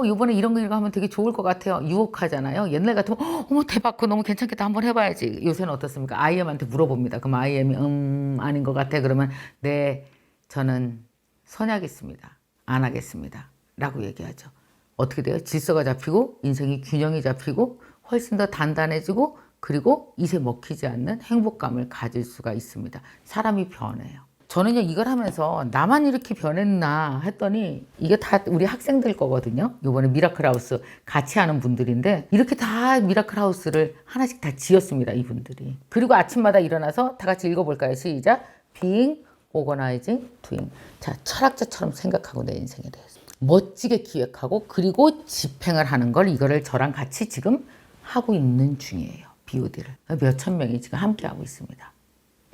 이번에 이런 거 하면 되게 좋을 것 같아요. 유혹하잖아요. 옛날 같으면 어머 대박 그거 너무 괜찮겠다 한번 해봐야지. 요새는 어떻습니까? IM한테 물어봅니다. 그럼 IM이 아닌 것 같아. 그러면 네 저는 선약있습니다. 안 하겠습니다. 라고 얘기하죠. 어떻게 돼요? 질서가 잡히고 인생이 균형이 잡히고 훨씬 더 단단해지고 그리고 이세 먹히지 않는 행복감을 가질 수가 있습니다. 사람이 변해요. 저는요 이걸 하면서 나만 이렇게 변했나 했더니 이게 다 우리 학생들 거거든요. 이번에 미라클 하우스 같이 하는 분들인데 이렇게 다 미라클 하우스를 하나씩 다 지었습니다. 이분들이. 그리고 아침마다 일어나서 다 같이 읽어볼까요? 시작. Being, Organizing, Doing. 자, 철학자처럼 생각하고 내 인생에 대해서 멋지게 기획하고 그리고 집행을 하는 걸 이거를 저랑 같이 지금 하고 있는 중이에요. BOD를. 몇천 명이 지금 함께 하고 있습니다.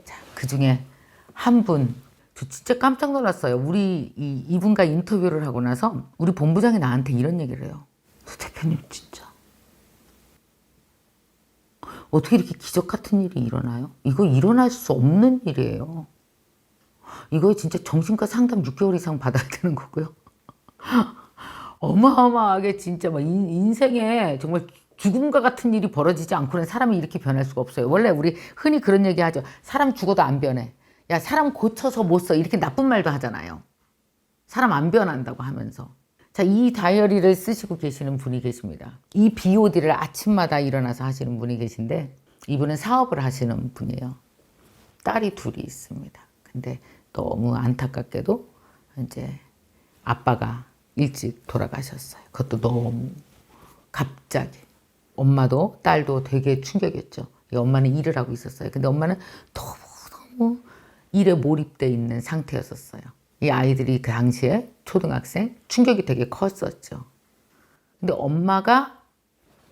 자, 그중에 한 분, 저 진짜 깜짝 놀랐어요. 우리 이분과 인터뷰를 하고 나서 우리 본부장이 나한테 이런 얘기를 해요. 대표님 진짜 어떻게 이렇게 기적 같은 일이 일어나요? 이거 일어날 수 없는 일이에요. 이거 진짜 정신과 상담 6개월 이상 받아야 되는 거고요. 어마어마하게 진짜 막 인생에 정말 죽음과 같은 일이 벌어지지 않고는 사람이 이렇게 변할 수가 없어요. 원래 우리 흔히 그런 얘기 하죠. 사람 죽어도 안 변해. 야, 사람 고쳐서 못 써. 이렇게 나쁜 말도 하잖아요. 사람 안 변한다고 하면서. 자, 이 다이어리를 쓰시고 계시는 분이 계십니다. 이 BOD를 아침마다 일어나서 하시는 분이 계신데 이분은 사업을 하시는 분이에요. 딸이 둘이 있습니다. 근데 너무 안타깝게도 이제 아빠가 일찍 돌아가셨어요. 그것도 너무 갑자기. 엄마도 딸도 되게 충격이었죠. 이 엄마는 일을 하고 있었어요. 근데 엄마는 너무너무 일에 몰입돼 있는 상태였었어요. 이 아이들이 그 당시에 초등학생 충격이 되게 컸었죠. 근데 엄마가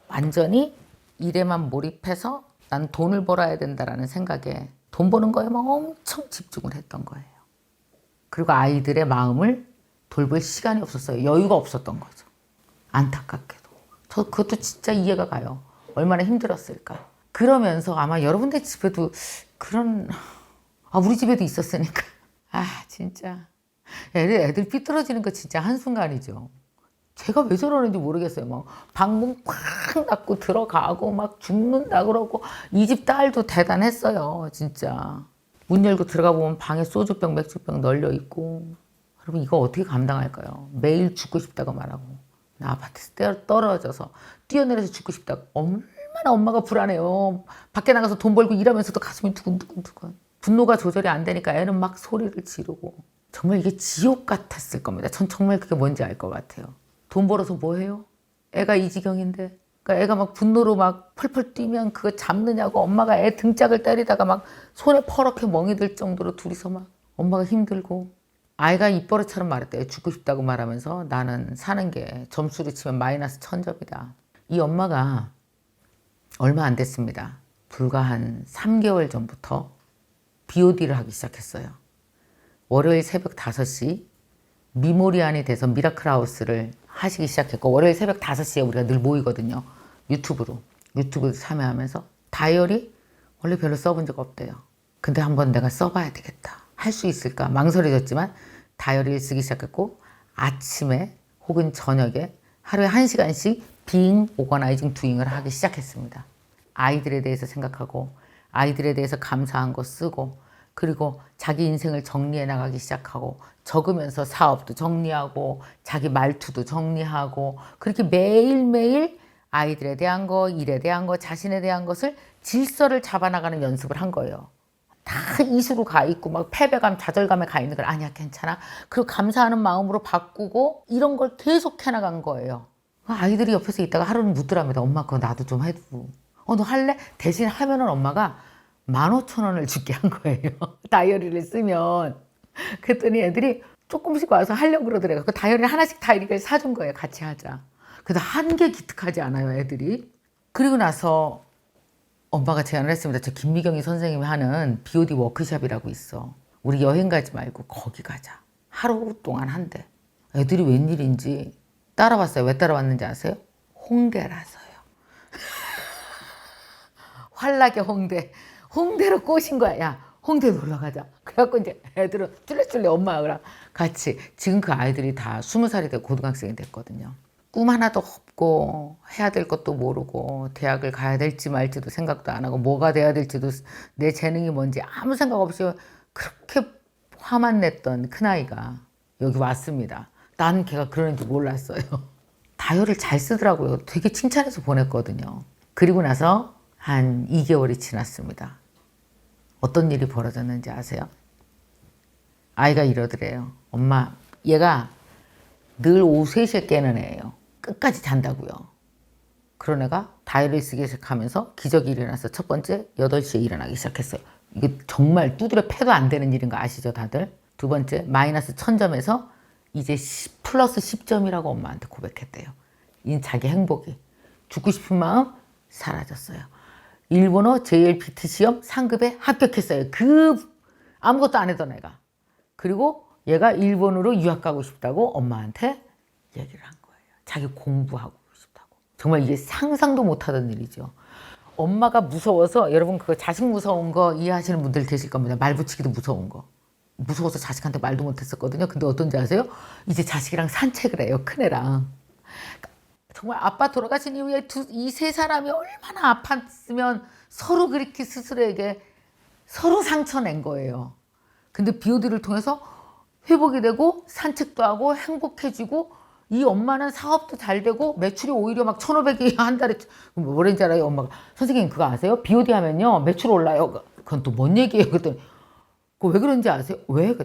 완전히 일에만 몰입해서 난 돈을 벌어야 된다라는 생각에 돈 버는 거에 막 엄청 집중을 했던 거예요. 그리고 아이들의 마음을 돌볼 시간이 없었어요. 여유가 없었던 거죠. 안타깝게도. 저 그것도 진짜 이해가 가요. 얼마나 힘들었을까. 그러면서 아마 여러분들 집에도 그런, 우리 집에도 있었으니까. 진짜. 애들 삐뚤어지는 거 진짜 한순간이죠. 제가 왜 저러는지 모르겠어요. 막 방문 팍 닫고 들어가고 막 죽는다 그러고. 이 집 딸도 대단했어요. 진짜. 문 열고 들어가 보면 방에 소주병, 맥주병 널려 있고. 여러분 이거 어떻게 감당할까요? 매일 죽고 싶다고 말하고. 나 아파트에서 떨어져서 뛰어내려서 죽고 싶다고. 얼마나 엄마가 불안해요. 밖에 나가서 돈 벌고 일하면서도 가슴이 두근두근두근. 분노가 조절이 안 되니까 애는 막 소리를 지르고. 정말 이게 지옥 같았을 겁니다. 전 정말 그게 뭔지 알 것 같아요. 돈 벌어서 뭐 해요? 애가 이 지경인데. 그러니까 애가 막 분노로 막 펄펄 뛰면 그거 잡느냐고 엄마가 애 등짝을 때리다가 막 손에 퍼렇게 멍이 들 정도로 둘이서 막 엄마가 힘들고. 아이가 입버릇처럼 말했대요. 죽고 싶다고 말하면서 나는 사는 게 점수로 치면 마이너스 1000점이다. 이 엄마가 얼마 안 됐습니다. 불과 한 3개월 전부터 BOD를 하기 시작했어요. 월요일 새벽 5시 미모리안이 돼서 미라클하우스를 하시기 시작했고 월요일 새벽 5시에 우리가 늘 모이거든요. 유튜브 참여하면서 다이어리 원래 별로 써본 적 없대요. 근데 한번 내가 써봐야 되겠다. 할 수 있을까 망설여졌지만 다이어리를 쓰기 시작했고 아침에 혹은 저녁에 하루에 1시간씩 빙 오거나이징 두잉을 하기 시작했습니다. 아이들에 대해서 생각하고 아이들에 대해서 감사한 거 쓰고 그리고 자기 인생을 정리해 나가기 시작하고 적으면서 사업도 정리하고 자기 말투도 정리하고 그렇게 매일매일 아이들에 대한 거, 일에 대한 거, 자신에 대한 것을 질서를 잡아나가는 연습을 한 거예요. 다 이수로 가 있고 막 패배감, 좌절감에 가 있는 걸 아니야 괜찮아. 그리고 감사하는 마음으로 바꾸고 이런 걸 계속 해나간 거예요. 아이들이 옆에서 있다가 하루는 묻더랍니다. 엄마 그거 나도 좀 해줘. 너 할래? 대신 하면은 엄마가 15,000원을 줄게 한 거예요. 다이어리를 쓰면. 그랬더니 애들이 조금씩 와서 하려고 그러더라고요. 그 다이어리 하나씩 다이어리를 사준 거예요. 같이 하자. 그래서 한 개 기특하지 않아요, 애들이. 그리고 나서 엄마가 제안을 했습니다. 저 김미경이 선생님이 하는 BOD 워크숍이라고 있어. 우리 여행 가지 말고 거기 가자. 하루 동안 한대. 애들이 웬일인지 따라왔어요. 왜 따라왔는지 아세요? 홍대라서요. 환락의 홍대. 홍대로 꼬신 거야. 야, 홍대 놀러 가자. 그래갖고 이제 애들은 쫄래쫄래 엄마랑 같이. 지금 그 아이들이 다 20살이 되고 고등학생이 됐거든요. 꿈 하나도 없고 해야 될 것도 모르고 대학을 가야 될지 말지도 생각도 안 하고 뭐가 돼야 될지도 내 재능이 뭔지 아무 생각 없이 그렇게 화만 냈던 큰아이가 여기 왔습니다. 난 걔가 그러는지 몰랐어요. 다이어리를 잘 쓰더라고요. 되게 칭찬해서 보냈거든요. 그리고 나서 한 2개월이 지났습니다. 어떤 일이 벌어졌는지 아세요? 아이가 이러더래요. 엄마, 얘가 늘 오후 3시에 깨는 애예요. 끝까지 잔다고요. 그런 애가 다이어리 쓰기 시작하면서 기적이 일어나서 첫 번째 8시에 일어나기 시작했어요. 이게 정말 두드려 패도 안 되는 일인 거 아시죠 다들? 두 번째 마이너스 1000점에서 이제 플러스 10점이라고 엄마한테 고백했대요. 이 자기 행복이. 죽고 싶은 마음 사라졌어요. 일본어 JLPT 시험 상급에 합격했어요. 아무것도 안 했던 애가. 그리고 얘가 일본으로 유학 가고 싶다고 엄마한테 얘기를 한 거예요. 자기 공부하고 싶다고. 정말 이게 상상도 못하던 일이죠. 엄마가 무서워서 여러분 그거 자식 무서운 거 이해하시는 분들 계실 겁니다. 말 붙이기도 무서운 거. 무서워서 자식한테 말도 못했었거든요. 근데 어떤지 아세요? 이제 자식이랑 산책을 해요. 큰애랑. 정말 아빠 돌아가신 이후에 이 세 사람이 얼마나 아팠으면 서로 그렇게 스스로에게 서로 상처낸 거예요. 근데 BOD를 통해서 회복이 되고 산책도 하고 행복해지고 이 엄마는 사업도 잘 되고 매출이 오히려 막 1,500이 한 달에 뭐랬는지 알아요? 엄마가 선생님 그거 아세요? BOD 하면요 매출 올라요. 그건 또 뭔 얘기예요? 그랬더니 그거 왜 그런지 아세요? 왜?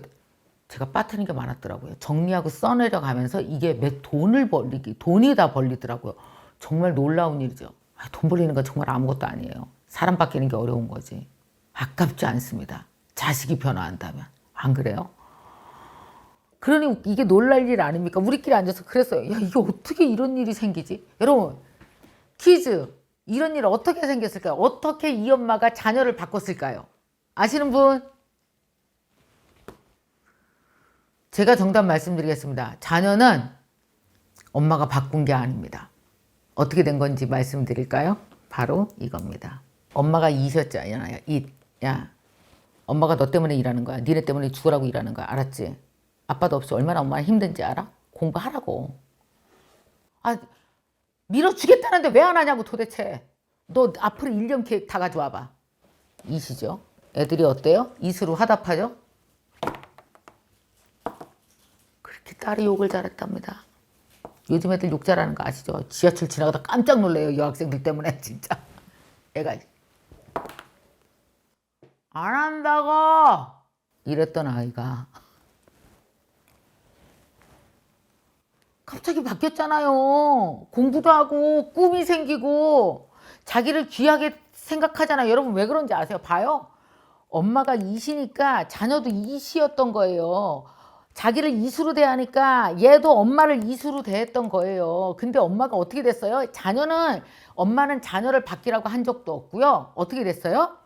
제가 빠뜨린 게 많았더라고요. 정리하고 써내려 가면서 이게 돈이 다 벌리더라고요. 정말 놀라운 일이죠. 돈 벌리는 건 정말 아무것도 아니에요. 사람 바뀌는 게 어려운 거지. 아깝지 않습니다. 자식이 변화한다면. 안 그래요? 그러니 이게 놀랄 일 아닙니까? 우리끼리 앉아서 그랬어요. 야, 이게 어떻게 이런 일이 생기지? 여러분, 퀴즈. 이런 일 어떻게 생겼을까요? 어떻게 이 엄마가 자녀를 바꿨을까요? 아시는 분? 제가 정답 말씀드리겠습니다. 자녀는 엄마가 바꾼 게 아닙니다. 어떻게 된 건지 말씀드릴까요? 바로 이겁니다. 엄마가 이셨잖아요. 야, 엄마가 너 때문에 일하는 거야. 니네 때문에 죽으라고 일하는 거야. 알았지? 아빠도 없이 얼마나 엄마가 힘든지 알아? 공부하라고. 아, 밀어주겠다는데 왜 안 하냐고 도대체. 너 앞으로 1년 계획 다 가져와봐. 이시죠? 애들이 어때요? 이수로 화답하죠? 그렇게 딸이 욕을 잘했답니다. 요즘 애들 욕 잘하는 거 아시죠? 지하철 지나가다 깜짝 놀래요. 여학생들 때문에 진짜. 애가 안 한다고 이랬던 아이가 갑자기 바뀌었잖아요. 공부도 하고 꿈이 생기고 자기를 귀하게 생각하잖아요. 여러분 왜 그런지 아세요? 봐요. 엄마가 이시니까 자녀도 이시였던 거예요. 자기를 이수로 대하니까 얘도 엄마를 이수로 대했던 거예요. 근데 엄마가 어떻게 됐어요? 엄마는 자녀를 바뀌라고 한 적도 없고요. 어떻게 됐어요?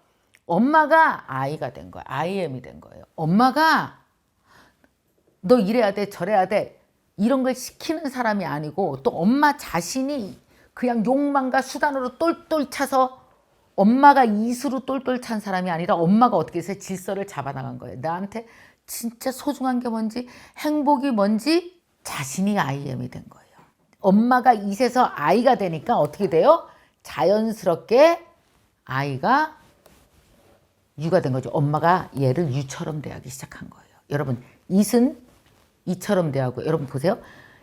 엄마가 아이가 된 거예요. IM이 된 거예요. 엄마가 너 이래야 돼, 저래야 돼. 이런 걸 시키는 사람이 아니고 또 엄마 자신이 그냥 욕망과 수단으로 똘똘 차서 엄마가 이수로 똘똘 찬 사람이 아니라 엄마가 어떻게 해서 질서를 잡아나간 거예요. 나한테 진짜 소중한 게 뭔지 행복이 뭔지 자신이 IM이 된 거예요. 엄마가 이세서 아이가 되니까 어떻게 돼요? 자연스럽게 아이가 유가 된 거죠. 엄마가 얘를 유처럼 대하기 시작한 거예요. 여러분 이는 이처럼 대하고 여러분 보세요.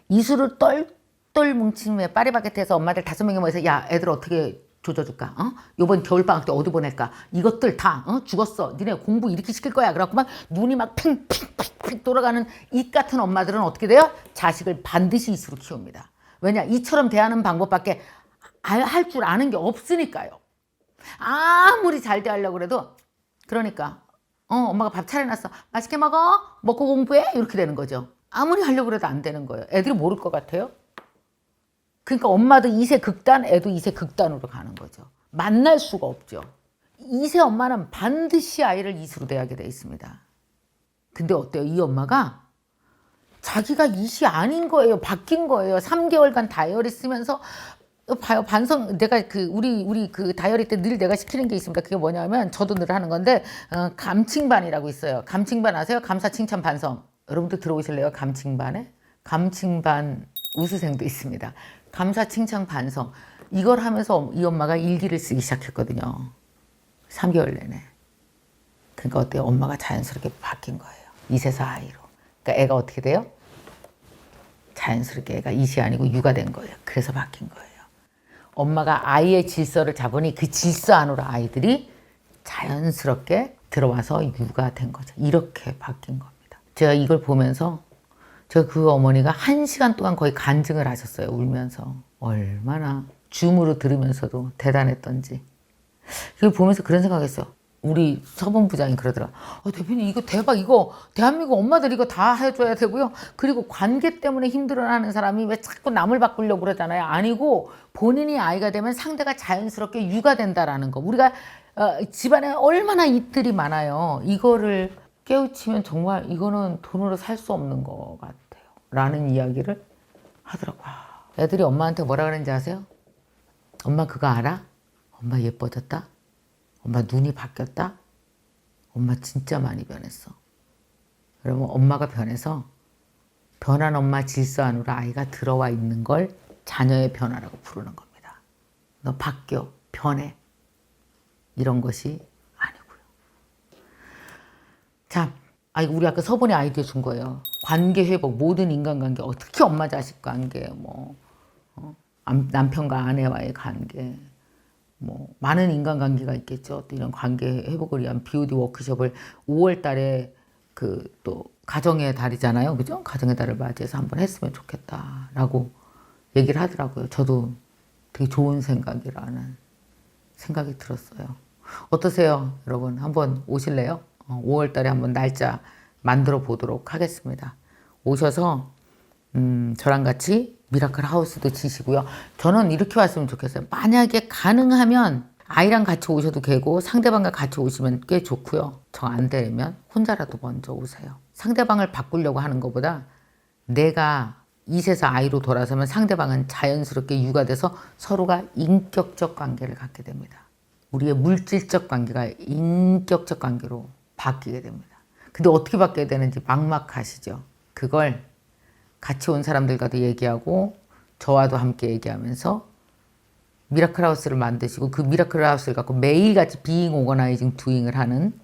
이수를 똘똘 뭉치면 파리바게트에서 엄마들 5명이 모여서 야 애들 어떻게 조져줄까? 요번 겨울방학 때 어디 보낼까? 이것들 다 죽었어. 니네 공부 이렇게 시킬 거야. 그래갖고 막 눈이 막 핑핑핑 돌아가는 이 같은 엄마들은 어떻게 돼요? 자식을 반드시 이수로 키웁니다. 왜냐? 이처럼 대하는 방법밖에 할 줄 아는 게 없으니까요. 아무리 잘 대하려고 그래도 그러니까 엄마가 밥 차려놨어. 맛있게 먹어. 먹고 공부해. 이렇게 되는 거죠. 아무리 하려고 해도 안 되는 거예요. 애들이 모를 것 같아요. 그러니까 엄마도 2세 극단, 애도 2세 극단으로 가는 거죠. 만날 수가 없죠. 2세 엄마는 반드시 아이를 이수로 대하게 돼 있습니다. 근데 어때요? 이 엄마가 자기가 이시 아닌 거예요. 바뀐 거예요. 3개월간 다이어리 쓰면서 봐요. 내가 우리 그 다이어리 때 늘 내가 시키는 게 있습니다. 그게 뭐냐면 저도 늘 하는 건데 감칭반이라고 있어요. 감칭반 아세요? 감사, 칭찬, 반성. 여러분들 들어오실래요? 감칭반에? 감칭반 우수생도 있습니다. 감사, 칭찬, 반성. 이걸 하면서 이 엄마가 일기를 쓰기 시작했거든요. 3개월 내내. 그러니까 어때요? 엄마가 자연스럽게 바뀐 거예요. 2세서 아이로. 그러니까 애가 어떻게 돼요? 자연스럽게 애가 이시 아니고 유가 된 거예요. 그래서 바뀐 거예요. 엄마가 아이의 질서를 잡으니 그 질서 안으로 아이들이 자연스럽게 들어와서 유가 된 거죠. 이렇게 바뀐 겁니다. 제가 이걸 보면서 제가 그 어머니가 1시간 동안 거의 간증을 하셨어요. 울면서. 얼마나 줌으로 들으면서도 대단했던지. 이걸 보면서 그런 생각했어요. 우리 서본부장이 그러더라. 대표님 이거 대박. 이거 대한민국 엄마들 이거 다 해줘야 되고요. 그리고 관계 때문에 힘들어하는 사람이 왜 자꾸 남을 바꾸려고 그러잖아요. 아니고 본인이 아이가 되면 상대가 자연스럽게 유가 된다라는 거. 우리가 집안에 얼마나 이들이 많아요. 이거를 깨우치면 정말 이거는 돈으로 살 수 없는 것 같아요. 라는 이야기를 하더라고요. 애들이 엄마한테 뭐라 그러는지 아세요? 엄마 그거 알아? 엄마 예뻐졌다? 엄마 눈이 바뀌었다? 엄마 진짜 많이 변했어. 그러면 엄마가 변해서 변한 엄마 질서 안으로 아이가 들어와 있는 걸 자녀의 변화라고 부르는 겁니다. 너 바뀌어, 변해. 이런 것이 아니고요. 자, 우리 아까 서본에 아이디어 준 거예요. 관계 회복, 모든 인간관계, 특히 엄마 자식 관계, 남편과 아내와의 관계, 많은 인간관계가 있겠죠. 또 이런 관계 회복을 위한 BOD 워크숍을 5월 달에 또 가정의 달이잖아요. 그죠? 가정의 달을 맞이해서 한번 했으면 좋겠다라고 얘기를 하더라고요. 저도 되게 좋은 생각이라는 생각이 들었어요. 어떠세요, 여러분? 한번 오실래요? 5월 달에 한번 날짜 만들어 보도록 하겠습니다. 오셔서 저랑 같이 미라클 하우스도 지시고요. 저는 이렇게 왔으면 좋겠어요. 만약에 가능하면 아이랑 같이 오셔도 되고 상대방과 같이 오시면 꽤 좋고요. 정 안 되면 혼자라도 먼저 오세요. 상대방을 바꾸려고 하는 것보다 내가 이세서 아이로 돌아서면 상대방은 자연스럽게 유가돼서 서로가 인격적 관계를 갖게 됩니다. 우리의 물질적 관계가 인격적 관계로 바뀌게 됩니다. 근데 어떻게 바뀌어야 되는지 막막하시죠. 그걸 같이 온 사람들과도 얘기하고 저와도 함께 얘기하면서 미라클 하우스를 만드시고 그 미라클 하우스를 갖고 매일같이 비잉 오거나이징 두잉을 하는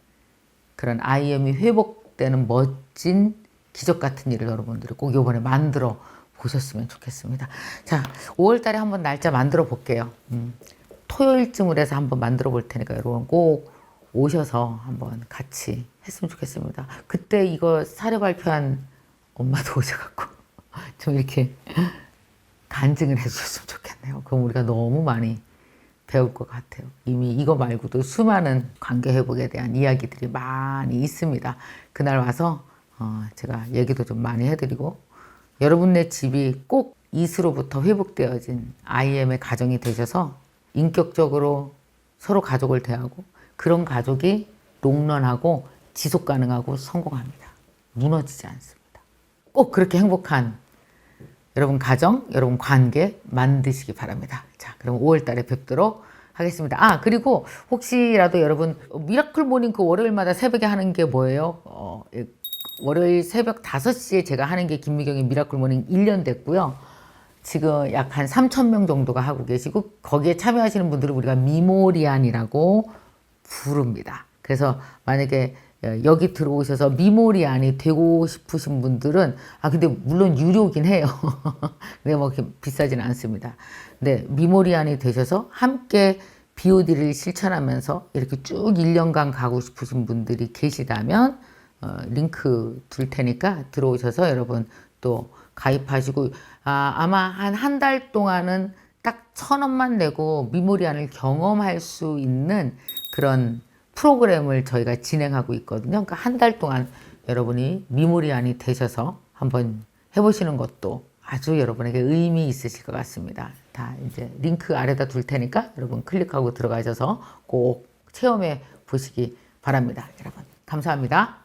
그런 IM이 회복되는 멋진 기적 같은 일을 여러분들이 꼭 이번에 만들어 보셨으면 좋겠습니다. 자, 5월 달에 한번 날짜 만들어 볼게요. 토요일쯤을 해서 한번 만들어 볼 테니까 여러분 꼭 오셔서 한번 같이 했으면 좋겠습니다. 그때 이거 사례 발표한 엄마도 오셔갖고 좀 이렇게 간증을 해주셨으면 좋겠네요. 그럼 우리가 너무 많이 배울 것 같아요. 이미 이거 말고도 수많은 관계 회복에 대한 이야기들이 많이 있습니다. 그날 와서 제가 얘기도 좀 많이 해드리고 여러분네 집이 꼭 이수로부터 회복되어진 IM의 가정이 되셔서 인격적으로 서로 가족을 대하고 그런 가족이 롱런하고 지속 가능하고 성공합니다. 무너지지 않습니다. 꼭 그렇게 행복한 여러분 가정, 여러분 관계 만드시기 바랍니다. 자, 그럼 5월 달에 뵙도록 하겠습니다. 그리고 혹시라도 여러분 미라클 모닝 그 월요일마다 새벽에 하는 게 뭐예요? 월요일 새벽 5시에 제가 하는 게 김미경의 미라클 모닝 1년 됐고요. 지금 약 한 3,000명 정도가 하고 계시고 거기에 참여하시는 분들을 우리가 미모리안이라고 부릅니다. 그래서 만약에 여기 들어오셔서 미모리안이 되고 싶으신 분들은 근데 물론 유료긴 해요. 근데 뭐 이렇게 비싸진 않습니다. 근데 미모리안이 되셔서 함께 BOD를 실천하면서 이렇게 쭉 1년간 가고 싶으신 분들이 계시다면 링크 둘 테니까 들어오셔서 여러분 또 가입하시고 아마 한 달 동안은 딱 1,000원만 내고 미모리안을 경험할 수 있는 그런 프로그램을 저희가 진행하고 있거든요. 그러니까 한 달 동안 여러분이 미모리안이 되셔서 한번 해보시는 것도 아주 여러분에게 의미 있으실 것 같습니다. 다 이제 링크 아래다 둘 테니까 여러분 클릭하고 들어가셔서 꼭 체험해 보시기 바랍니다. 여러분 감사합니다.